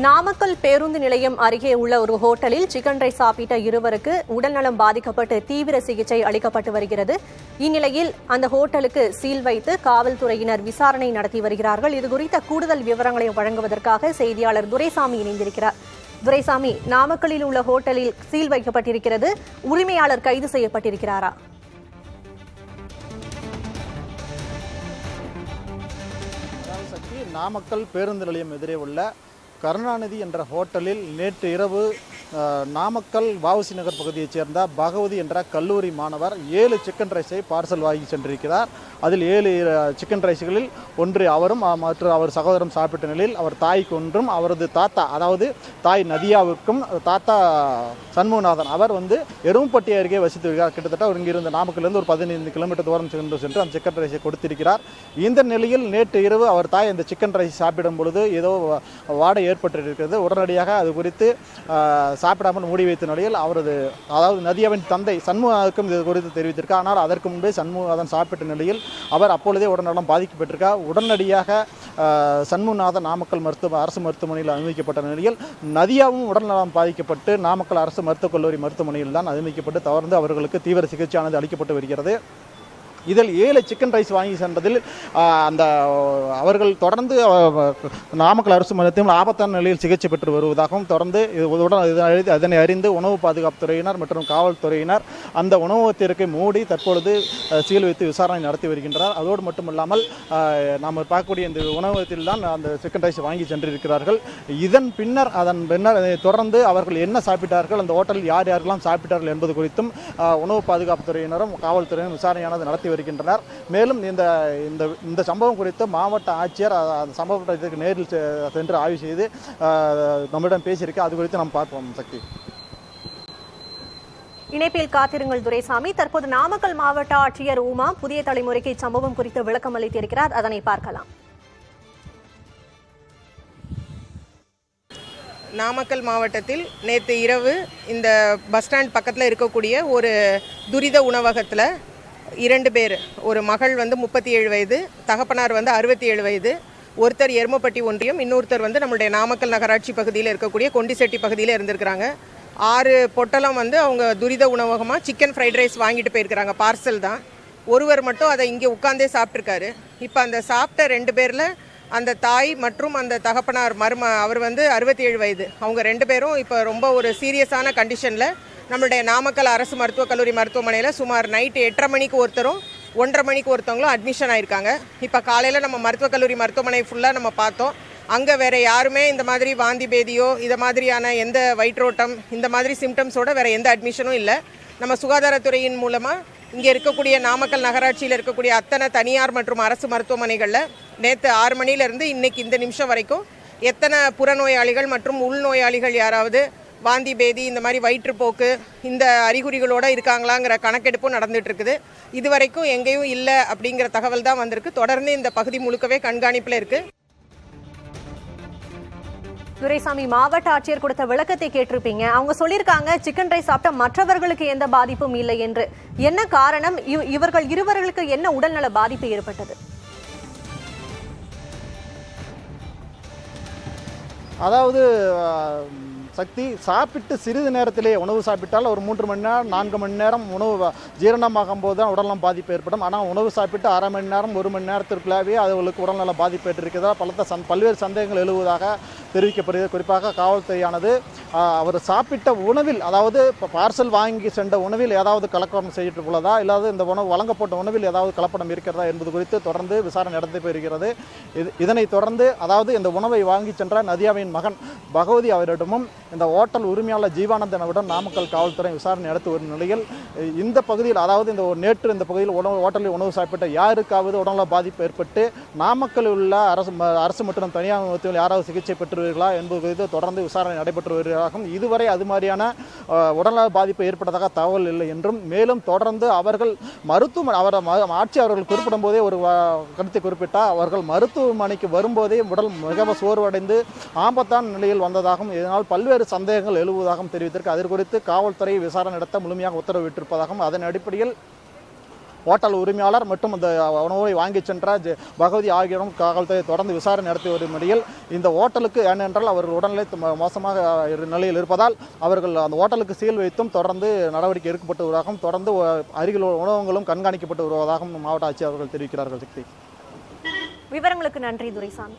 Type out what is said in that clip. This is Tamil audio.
நாமக்கல் பேருந்து நிலையம் அருகே உள்ள ஒரு ஹோட்டலில் சிக்கன் ரைஸ் சாப்பிட்ட இருவருக்கு உடல்நலம் பாதிக்கப்பட்டு தீவிர சிகிச்சை அளிக்கப்பட்டு வருகிறது. இந்நிலையில் அந்த ஹோட்டலுக்கு சீல் வைத்து காவல்துறையினர் விசாரணை நடத்தி வருகிறார்கள். இதுகுறித்த கூடுதல் விவரங்களை வழங்குவதற்காக செய்தியாளர் துரைசாமி இணைந்திருக்கிறார். துரைசாமி, நாமக்கல்லில் உள்ள ஹோட்டலில் சீல் வைக்கப்பட்டிருக்கிறது. உரிமையாளர் கைது செய்யப்பட்டிருக்கிறாரா? நாமக்கல் பேருந்து நிலையம் எதிரே உள்ள கருணாநிதி என்ற ஹோட்டலில் நேற்று இரவு நாமக்கல் வஉசி நகர் பகுதியைச் சேர்ந்த பகவதி என்ற கல்லூரி மாணவர் 7 சிக்கன் ரைஸை பார்சல் வாங்கி சென்றிருக்கிறார். அதில் 7 சிக்கன் ரைஸ்களில் ஒன்று அவரும் மற்றும் அவர் சகோதரம் சாப்பிட்ட நிலையில் அவர் தாய்க்கு ஒன்றும், அவரது தாத்தா அதாவது தாய் நதியாவுக்கும் தாத்தா சண்முகநாதன் அவர் எரும்பட்டி அருகே வசித்து வருகிறார். கிட்டத்தட்ட இங்கிருந்து நாமக்கல்லிருந்து ஒரு 15 கிலோமீட்டர் தூரம் சென்று அந்த சிக்கன் ரைஸை கொடுத்திருக்கிறார். இந்த நிலையில் நேற்று இரவு அவர் தாய் அந்த சிக்கன் ரைஸ் சாப்பிடும் பொழுது ஏதோ வாடை ஏற்பட்டிருக்கிறது. உடனடியாக அது குறித்து சாப்பிடாமல் மூடி வைத்த நிலையில் அவரது அதாவது நதியாவின் தந்தை சண்முகநாதனுக்கும் இது குறித்து தெரிவித்திருக்கார். ஆனால் அதற்கு முன்பே சண்முகநாதன் சாப்பிட்ட நிலையில் அவர் அப்பொழுதே உடல்நலம் பாதிக்கப்பட்டிருக்கார். உடனடியாக சண்முகநாதன் நாமக்கல் அரசு மருத்துவமனையில் அனுமதிக்கப்பட்ட நிலையில் நதியாவும் உடல்நலம் பாதிக்கப்பட்டு நாமக்கல் அரசு மருத்துவக் கல்லூரி மருத்துவமனையில் தான் அனுமதிக்கப்பட்டு தொடர்ந்து அவர்களுக்கு தீவிர சிகிச்சையானது அளிக்கப்பட்டு வருகிறது. இதில் 7 சிக்கன் ரைஸ் வாங்கி சென்றதில் அவர்கள் தொடர்ந்து நாமக்கல் அரசு மருத்துவமனையில் ஆபத்தான நிலையில் சிகிச்சை பெற்று வருவதாகவும் தொடர்ந்து இதனை அறிந்து உணவு பாதுகாப்புத்துறையினர் மற்றும் காவல்துறையினர் அந்த உணவகத்திற்கு மூடி தற்பொழுது சீல் வைத்து விசாரணை நடத்தி வருகின்றனர். அதோடு மட்டுமல்லாமல் நாம் பார்க்கக்கூடிய இந்த உணவகத்தில் தான் அந்த சிக்கன் ரைஸ் வாங்கி சென்றிருக்கிறார்கள். அதன் பின்னர் தொடர்ந்து அவர்கள் என்ன சாப்பிட்டார்கள், அந்த ஹோட்டலில் யார் யாரெல்லாம் சாப்பிட்டார்கள் என்பது குறித்தும் உணவு பாதுகாப்புத்துறையினரும் காவல்துறையினரும் விசாரணையானது நடத்தி வருகின்றனர். மேலும் இந்த சம்பவம் குறித்து மாவட்ட ஆட்சியர் அந்த சம்பவத்திற்கு நேரில் சென்று ஆய்வு செய்து நம்மிடம் பேசியிருக்க. அது குறித்து நாம் பார்ப்போம். சக்தி, இணைப்பில் காத்திருங்கள் துரைசாமி. தற்போது நாமக்கல் மாவட்ட ஆட்சியர் உமா புதிய தலைமுறைக்கு இச்சம்பவம் குறித்து விளக்கம் அளித்திருக்கிறார். அதனை பார்க்கலாம். நாமக்கல் மாவட்டத்தில் நேற்று இரவு இந்த பஸ் ஸ்டாண்ட் பக்கத்தில் இருக்கக்கூடிய ஒரு துரித உணவகத்தில் 2 பேர், ஒரு மகள் 37 வயது, தகப்பனார் 67 வயது, ஒருத்தர் எருமப்பட்டி ஒன்றியம், இன்னொருத்தர் நம்மளுடைய நாமக்கல் நகராட்சி பகுதியில் இருக்கக்கூடிய கொண்டிசெட்டி பகுதியில் இருந்திருக்கிறாங்க. 6 பொட்டலம் அவங்க துரித உணவகமாக சிக்கன் ஃப்ரைட் ரைஸ் வாங்கிட்டு போயிருக்கிறாங்க. பார்சல் தான். ஒருவர் மட்டும் அதை இங்கே உட்காந்தே சாப்பிட்ருக்காரு. இப்போ அந்த சாப்பிட்ட 2 பேரில் அந்த தாய் மற்றும் அந்த தகப்பனார் அவர் 67 வயது, அவங்க 2 பேரும் இப்போ ரொம்ப ஒரு சீரியஸான கண்டிஷனில் நம்மளுடைய நாமக்கல் அரசு மருத்துவக் கல்லூரி மருத்துவமனையில் சுமார் நைட்டு 8:30 மணிக்கு ஒருத்தரும் 1:30 மணிக்கு ஒருத்தவங்களும் அட்மிஷன் ஆயிருக்காங்க. இப்போ காலையில் நம்ம மருத்துவக் கல்லூரி மருத்துவமனை ஃபுல்லாக நம்ம பார்த்தோம். அங்கே வேறு யாருமே இந்த மாதிரி வாந்தி பேதியோ இதை மாதிரியான எந்த வயிற்றோட்டம் இந்த மாதிரி சிம்டம்ஸோட வேறு எந்த அட்மிஷனும் இல்லை. நம்ம சுகாதாரத்துறையின் மூலமாக இங்கே இருக்கக்கூடிய நாமக்கல் நகராட்சியில் இருக்கக்கூடிய அத்தனை தனியார் மற்றும் அரசு மருத்துவமனைகளில் நேற்று 6 மணிலேருந்து இன்றைக்கி இந்த நிமிஷம் வரைக்கும் எத்தனை புறநோயாளிகள் மற்றும் உள்நோயாளிகள் யாராவது வாந்தி பேதி இந்த மாதிரி வயிற்றுப்போக்கு இந்த அறிகுறிகளோடு இருக்காங்களாங்கிற கணக்கெடுப்பும் நடந்துட்டு இருக்குது. இது வரைக்கும் எங்கேயும் இல்லை அப்படிங்கிற தகவல் தான் வந்திருக்கு. தொடர்ந்து இந்த பகுதி முழுக்கவே கண்காணிப்பில் இருக்குது. துரைசாமி, மாவட்ட ஆட்சியர் கொடுத்த விளக்கத்தை கேட்டிருப்பீங்க. அவங்க சொல்லியிருக்காங்க சிக்கன் ரைஸ் சாப்பிட்ட மற்றவர்களுக்கு எந்த பாதிப்பும் இல்லை என்று. என்ன காரணம்? இவர்கள் இருவர்களுக்கு என்ன உடல்நல பாதிப்பு ஏற்பட்டது? அதாவது சக்தி, சாப்பிட்டு சிறிது நேரத்திலே உணவு சாப்பிட்டால் ஒரு 3 மணி நேரம் 4 மணி நேரம் உணவு ஜீரணமாகும் போது தான் உடல்நலம் பாதிப்பு ஏற்படும். ஆனால் உணவு சாப்பிட்டு 1/2 மணி நேரம் 1 மணி நேரத்திற்குள்ளாவே அவர்களுக்கு உடல்நல பாதிப்பு ஏற்றிருக்கிறதா பல்வேறு சந்தேகங்கள் எழுவதாக தெரிவிக்கப்படுகிறது. குறிப்பாக காவல்துறையானது அவர் சாப்பிட்ட உணவில், அதாவது பார்சல் வாங்கி சென்ற உணவில் ஏதாவது கலப்படம் செய்யப்பட்டுள்ளதா, இல்லாத இந்த உணவு வழங்கப்பட்ட உணவில் ஏதாவது கலப்படம் இருக்கிறதா என்பது குறித்து தொடர்ந்து விசாரணை நடத்தி வருகிறது. இதனைத் தொடர்ந்து அதாவது இந்த உணவை வாங்கி சென்ற நதியாவின் மகன் பகவதி அவரிடமும் இந்த ஹோட்டல் உரிமையாளர் ஜீவானந்தனுடன் நாமக்கல் காவல்துறை விசாரணை நடத்தி வரும் நிலையில் இந்த பகுதியில் அதாவது நேற்று இந்த பகுதியில் ஹோட்டலில் உணவு சாப்பிட்ட யாருக்காவது உடல்நல பாதிப்பு ஏற்பட்டு நாமக்கலில் உள்ள அரசு மற்றும் தனியார் மருத்துவத்தில் யாராவது சிகிச்சை பெற்றுவீர்களா என்பது குறித்து தொடர்ந்து விசாரணை நடைபெற்று வருகிறார்கள். இதுவரை அது மாதிரியான உடல்நல பாதிப்பு ஏற்பட்டதாக தகவல் இல்லை என்றும், மேலும் தொடர்ந்து அவர்கள் ஆட்சி அவர்கள் குறிப்பிடும் போதே ஒரு கருத்தை குறிப்பிட்டால் அவர்கள் மருத்துவமனைக்கு வரும்போதே உடல் மிகவும் சோர்வடைந்து ஆபத்தான நிலையில் வந்ததாகவும், இதனால் பல்வேறு சந்தேகங்கள் எழுவதாகவும் தெரிவித்திருக்கு. அது குறித்து காவல்துறை விசாரணை நடத்த முழுமையாக உத்தரவிட்டிருப்பதாகவும், அதன் அடிப்படையில் ஹோட்டல் உரிமையாளர் மற்றும் அந்த உணவை வாங்கி சென்ற பகவதி ஆகியோரும் காவல்துறை தொடர்ந்து விசாரணை நடத்தி வரும் நிலையில் இந்த ஹோட்டலுக்கு ஏனென்றால் அவர்கள் உடல்நிலை மோசமாக நிலையில் இருப்பதால் அவர்கள் அந்த ஹோட்டலுக்கு சீல் வைத்தும் தொடர்ந்து நடவடிக்கை எடுக்கப்பட்டு வருவதாகவும் தொடர்ந்து அருகில் உள்ள உணவகங்களும் கண்காணிக்கப்பட்டு வருவதாகவும் மாவட்ட ஆட்சியர் அவர்கள் தெரிவிக்கிறார்கள். சக்தி, விவரங்களுக்கு நன்றி துரைசாமி.